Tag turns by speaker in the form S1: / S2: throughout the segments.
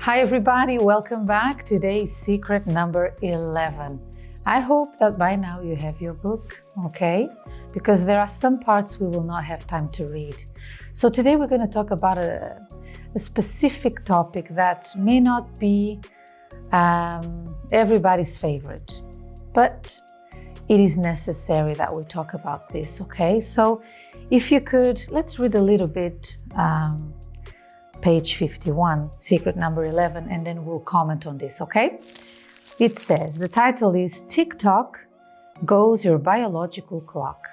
S1: Hi everybody, welcome back. Today is secret number 11. I hope that by now you have your book, okay? Because there are some parts we will not have time to read. So today we're going to talk about a specific topic that may not be everybody's favorite, but it is necessary that we talk about this, okay? So if you could, let's read a little bit page 51, secret number 11, and then we'll comment on this, okay? It says, the title is Tock Goes Your Biological Clock.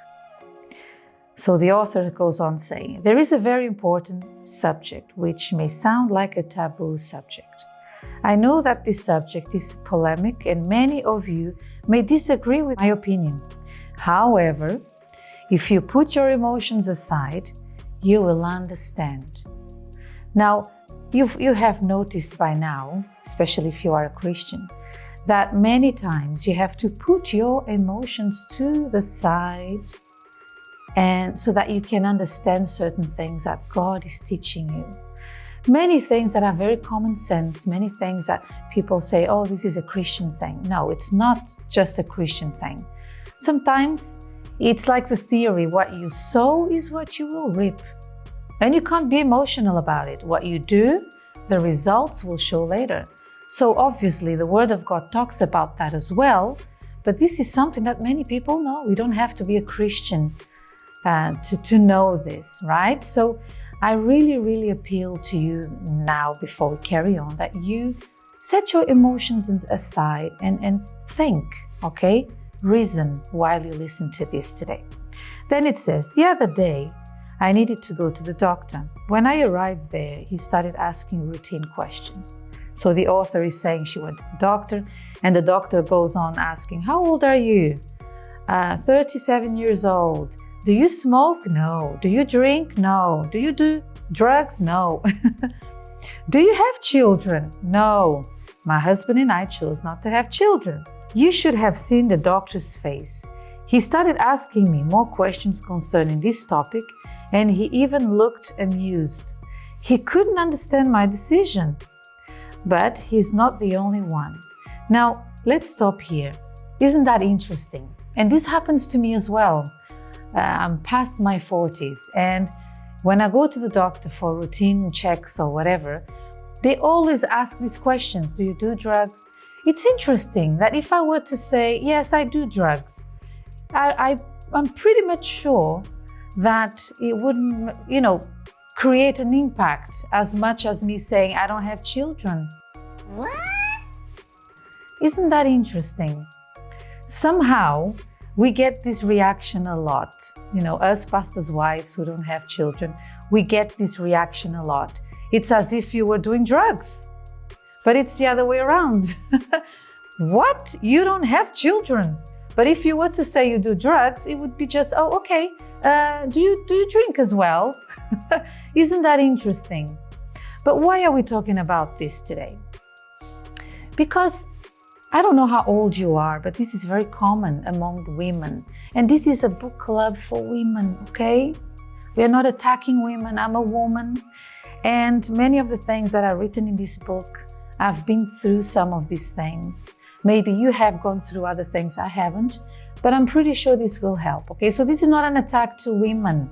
S1: So the author goes on saying, there is a very important subject which may sound like a taboo subject. I know that this subject is polemic and many of you may disagree with my opinion. However, if you put your emotions aside, you will understand. Now, you have noticed by now, especially if you are a Christian, that many times you have to put your emotions to the side and so that you can understand certain things that God is teaching you. Many things that are very common sense, many things that people say, oh, this is a Christian thing. No, it's not just a Christian thing. Sometimes it's like the theory, what you sow is what you will reap. And you can't be emotional about it. What you do, the results will show later. So obviously the Word of God talks about that as well, but this is something that many people know. We don't have to be a Christian to know this, right? So I really appeal to you now, before we carry on, that you set your emotions aside and think, okay? Reason while you listen to this today. Then it says, the other day, I needed to go to the doctor. When I arrived there, he started asking routine questions. So the author is saying she went to the doctor, and the doctor goes on asking, how old are you? 37 years old. Do you smoke? No. Do you drink? No. Do you do drugs? No. Do you have children? No. My husband and I chose not to have children. You should have seen the doctor's face. He started asking me more questions concerning this topic, and he even looked amused. He couldn't understand my decision. But he's not the only one. Now, let's stop here. Isn't that interesting? And this happens to me as well. I'm past my 40s, and when I go to the doctor for routine checks or whatever, they always ask these questions. Do you do drugs? It's interesting that if I were to say, yes, I do drugs, I'm pretty much sure that it wouldn't, create an impact as much as me saying I don't have children. What? Isn't that interesting? Somehow we get this reaction a lot. Us pastors' wives who don't have children, we get this reaction a lot. It's as if you were doing drugs, but it's the other way around. What? You don't have children? But if you were to say you do drugs, it would be just, oh, okay. Do you drink as well? Isn't that interesting? But why are we talking about this today? Because I don't know how old you are, but this is very common among women. And this is a book club for women, okay? We are not attacking women. I'm a woman. And many of the things that are written in this book, I've been through some of these things. Maybe you have gone through other things I haven't, but I'm pretty sure this will help, okay? So this is not an attack to women,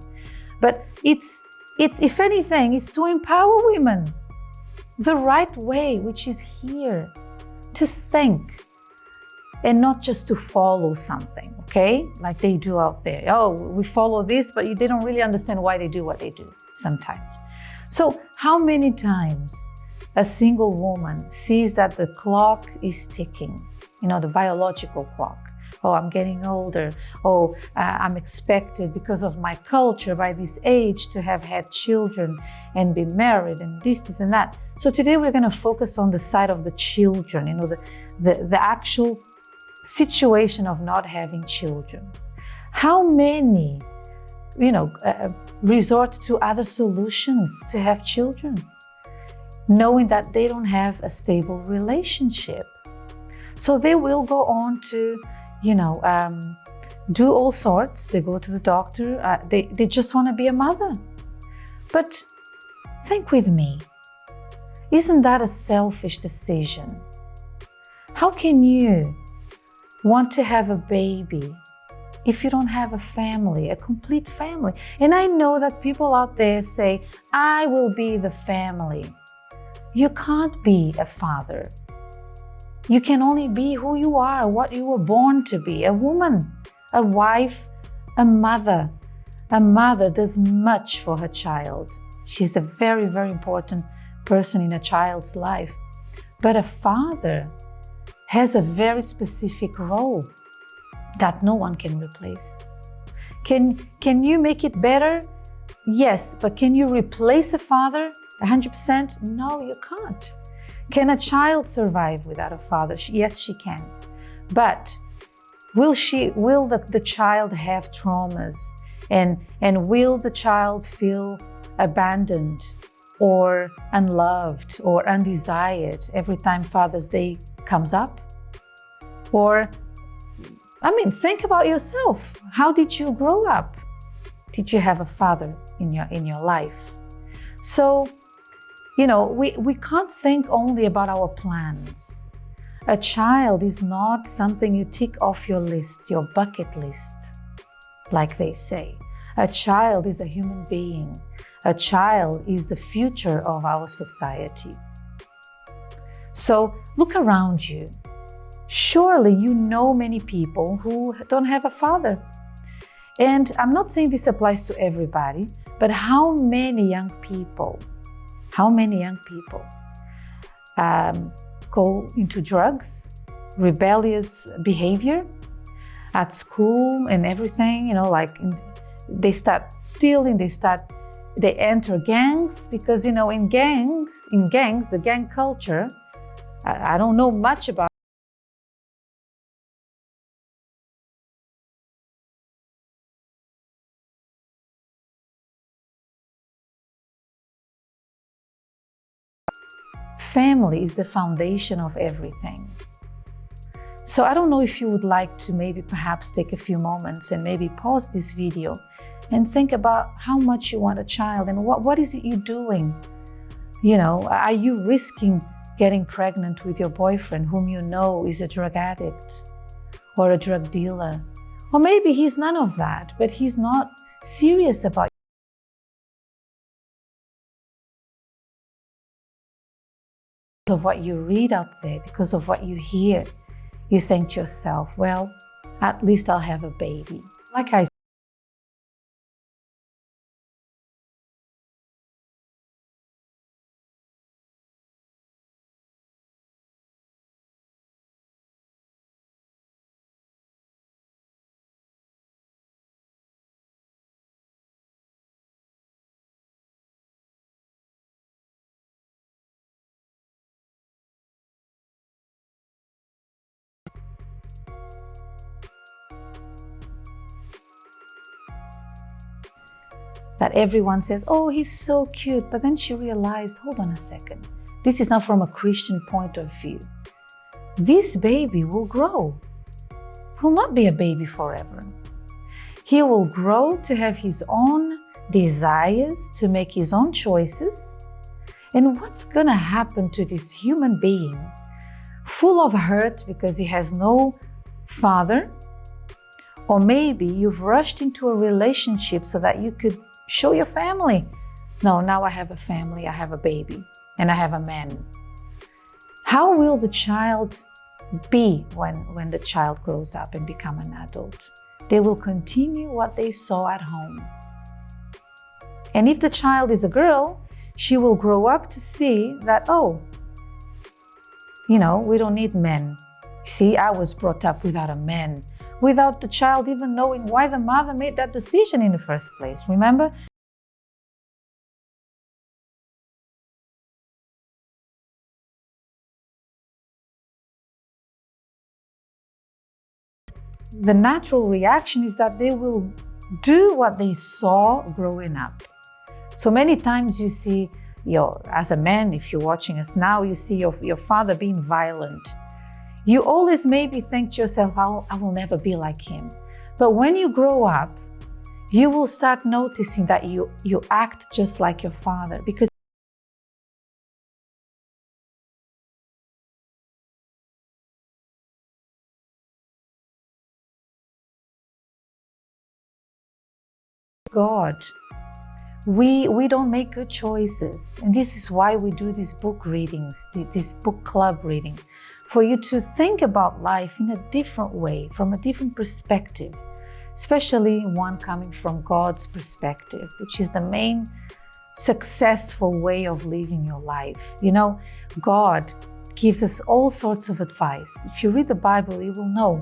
S1: but it's if anything, it's to empower women the right way, which is here, to think and not just to follow something, okay? Like they do out there. Oh, we follow this, but they don't really understand why they do what they do sometimes. So how many times a single woman sees that the clock is ticking, the biological clock. Oh, I'm getting older. Oh, I'm expected because of my culture by this age to have had children and be married and this and that. So today we're going to focus on the side of the children, the actual situation of not having children. How many, resort to other solutions to have children, knowing that they don't have a stable relationship. So they will go on to, do all sorts. They go to the doctor. They just want to be a mother. But think with me. Isn't that a selfish decision? How can you want to have a baby if you don't have a family, a complete family? And I know that people out there say, I will be the family. You can't be a father. You can only be who you are, what you were born to be, a woman, a wife, a mother. A mother does much for her child. She's a very, very important person in a child's life. But a father has a very specific role that no one can replace. Can you make it better? Yes, but can you replace a father 100%? No, you can't. Can a child survive without a father? Yes, she can. But will the child have traumas? And will the child feel abandoned or unloved or undesired every time Father's Day comes up? Or, think about yourself. How did you grow up? Did you have a father in your life? So, we can't think only about our plans. A child is not something you tick off your list, your bucket list, like they say. A child is a human being. A child is the future of our society. So look around you. Surely you know many people who don't have a father. And I'm not saying this applies to everybody, but how many young people go into drugs, rebellious behavior at school and everything, they start stealing, they enter gangs, because, in gangs, the gang culture, I don't know much about. Family is the foundation of everything. So I don't know if you would like to maybe perhaps take a few moments and maybe pause this video and think about how much you want a child and what is it you're doing? Are you risking getting pregnant with your boyfriend whom you know is a drug addict or a drug dealer? Or maybe he's none of that, but he's not serious about of what you read out there, because of what you hear. You think to yourself, well, at least I'll have a baby. Like I that everyone says, oh, he's so cute. But then she realized, hold on a second. This is not from a Christian point of view. This baby will grow. Will not be a baby forever. He will grow to have his own desires, to make his own choices. And what's going to happen to this human being full of hurt because he has no father? Or maybe you've rushed into a relationship so that you could show your family. No, now I have a family, I have a baby, and I have a man. How will the child be when the child grows up and become an adult? They will continue what they saw at home. And if the child is a girl, she will grow up to see that, oh, we don't need men. See, I was brought up without a man, without the child even knowing why the mother made that decision in the first place. Remember? The natural reaction is that they will do what they saw growing up. So many times you see, as a man, if you're watching us now, you see your father being violent. You always maybe think to yourself, I will never be like him. But when you grow up, you will start noticing that you act just like your father, because God, we don't make good choices. And this is why we do these book readings, this book club reading, for you to think about life in a different way, from a different perspective, especially one coming from God's perspective, which is the main successful way of living your life. You know, God gives us all sorts of advice. If you read the Bible, you will know.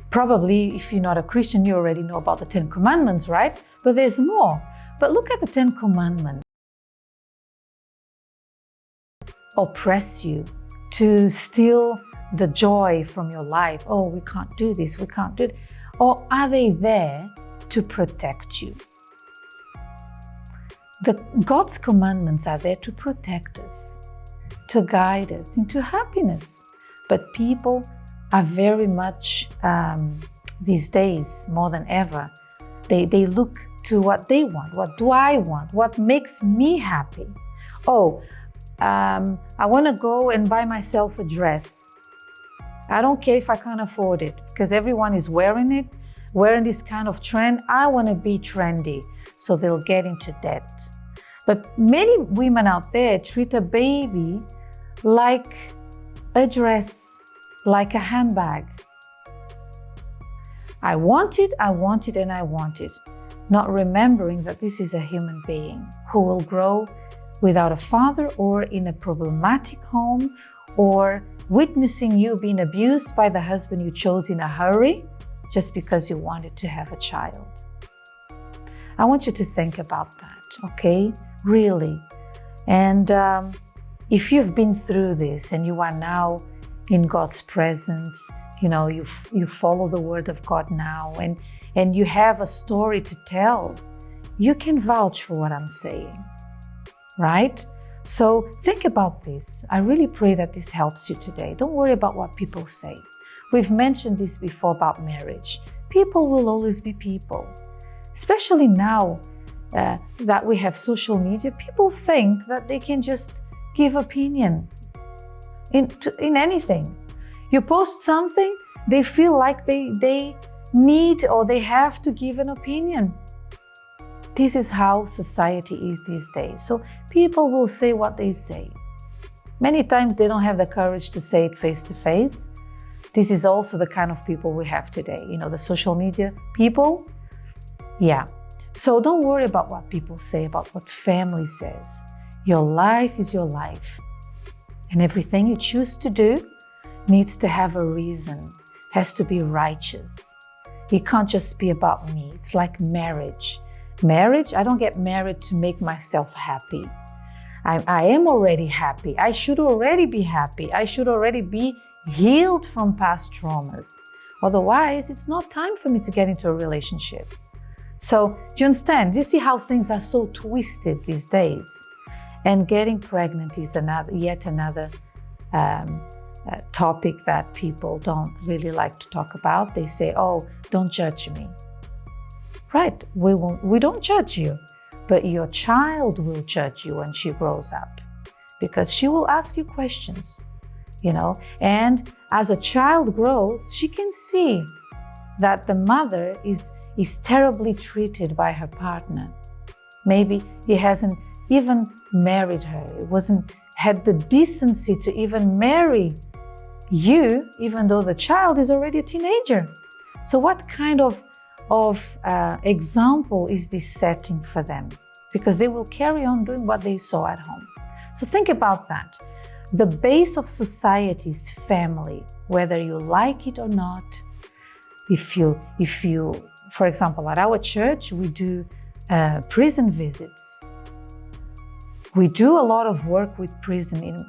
S1: Probably, if you're not a Christian, you already know about the 10 Commandments, right? But there's more. But look at the 10 Commandments. Oppress you, to steal the joy from your life. Oh, we can't do this, we can't do it. Or are they there to protect you? God's commandments are there to protect us, to guide us into happiness. But people are very much, these days, more than ever, they look to what they want. What do I want? What makes me happy? Oh, I want to go and buy myself a dress. I don't care if I can't afford it, because everyone is wearing it, wearing this kind of trend. I want to be trendy, so they'll get into debt. But many women out there treat a baby like a dress, like a handbag. I want it, and I want it. Not remembering that this is a human being who will grow without a father, or in a problematic home, or witnessing you being abused by the husband you chose in a hurry just because you wanted to have a child. I want you to think about that, okay? Really. And if you've been through this and you are now in God's presence, you know, you follow the word of God now, and you have a story to tell, you can vouch for what I'm saying, right? So think about this. I really pray that this helps you today. Don't worry about what people say. We've mentioned this before about marriage. People will always be people. Especially now that we have social media, people think that they can just give opinion in anything. You post something, they feel like they need or they have to give an opinion. This is how society is these days. So people will say what they say. Many times they don't have the courage to say it face to face. This is also the kind of people we have today. You know, the social media people. Yeah. So don't worry about what people say, about what family says. Your life is your life. And everything you choose to do needs to have a reason, has to be righteous. It can't just be about me. It's like marriage. Marriage, I don't get married to make myself happy. I am already happy. I should already be happy. I should already be healed from past traumas. Otherwise, it's not time for me to get into a relationship. So, do you understand? Do you see how things are so twisted these days? And getting pregnant is yet another topic that people don't really like to talk about. They say, oh, don't judge me. Right, we don't judge you, but your child will judge you when she grows up, because she will ask you questions, you know. And as a child grows, she can see that the mother is terribly treated by her partner. Maybe he hasn't even married her. It wasn't had the decency to even marry you, even though the child is already a teenager. So what kind of example is this setting for them? Because they will carry on doing what they saw at home. So think about that. The base of society is family, whether you like it or not. If you, for example, at our church, we do prison visits. We do a lot of work with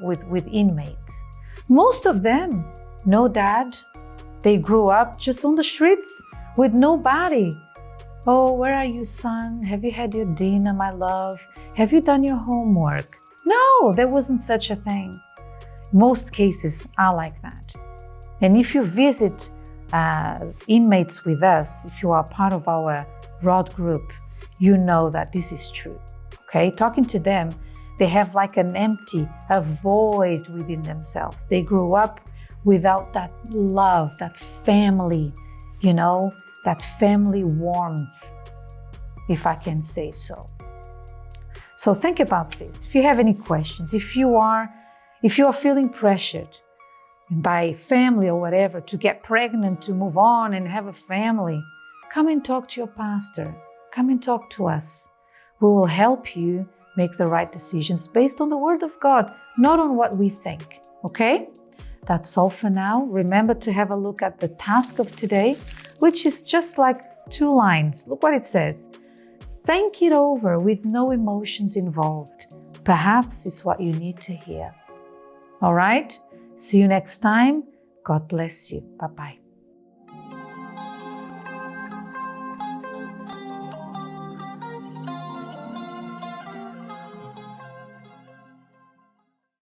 S1: with inmates. Most of them, no dad. They grew up just on the streets with nobody. Oh, where are you, son? Have you had your dinner, my love? Have you done your homework? No, there wasn't such a thing. Most cases are like that. And if you visit inmates with us, if you are part of our ROD group, you know that this is true. Okay, talking to them, they have like a void within themselves. They grew up without that love, that family, you know, that family warmth. if I can say so. So think about this. If you have any questions, if you are feeling pressured by family or whatever to get pregnant, to move on and have a family, come and talk to your pastor. Come and talk to us. We will help you make the right decisions based on the Word of God, not on what we think. Okay? That's all for now. Remember to have a look at the task of today, which is just like 2 lines. Look what it says. Think it over with no emotions involved. Perhaps it's what you need to hear. All right? See you next time. God bless you. Bye-bye.